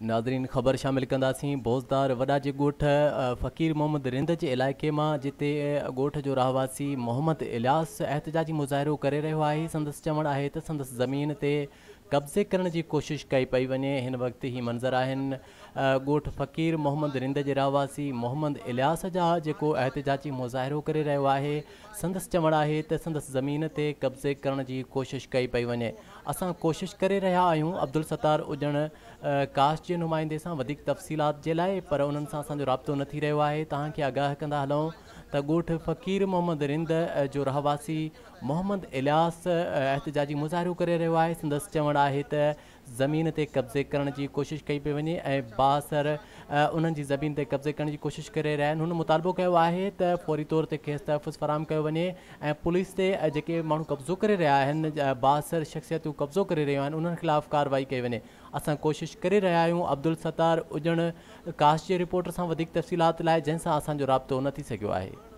नाज़रीन ख़बर शामिल कंदासीं। बोज़दार वॾा जे ॻोठ फ़कीर मोहम्मद रिंद जे इलाइक़े मां जिते ॻोठ जो रहवासी मोहम्मद इलियास एहतजाजी मुज़ाहिरो करे रहियो आहे। संदसि चवणु आहे त संदसि ज़मीन ते कब्ज़े करण जी कोशिशि कई पई वञे। हिन वक़्तु ही मंज़र आहिनि ॻोठ फ़कीर मोहम्मद रिंद जे रहवासी मोहम्मद इलियास जा जेको एहतजाजी मुज़ाहिरो करे रहियो आहे। संदसि चवणु आहे त संदसि ज़मीन ते कब्ज़े करण जी कोशिशि कई पई वञे। असां कोशिशि करे रहिया आहियूं अब्दुल सत्तार उजण कास्ट जे नुमाइंदे सां वधीक तफ़सीलात जे लाइ, पर उन्हनि सां असांजो राब्तो न थी रहियो आहे। तव्हांखे आगाह कंदा हलूं त ॻोठ फ़कीर मोहम्मद रिंद जो रहवासी मोहम्मद इलियास एहतजाजी मुज़ाहिरो करे रहियो आहे। संदसि चवणु आहे त ज़मीन ते कब्ज़े करण जी कोशिशि कई पई वञे ऐं बासर उन्हनि जी ज़मीन ते कब्ज़े करण जी कोशिशि करे रहिया आहिनि। हुन मुतालबो कयो आहे त फौरी तौर ते खेसि तहफ़ुज़ फ़राहम कयो वञे ऐं पुलिस ते जेके माण्हू कब्ज़ो करे रहिया आहिनि, बासर शख़्सियतूं कब्ज़ो करे रहियूं आहिनि, उन्हनि ख़िलाफ़ु कार्रवाई कई वञे। असां कोशिशि करे रहिया आहियूं अब्दुल सत्तार उजण कास्ट जे रिपोर्टर सां वधीक तफ़सीलात लाइ, जंहिंसां असांजो राब्तो न थी सघियो आहे।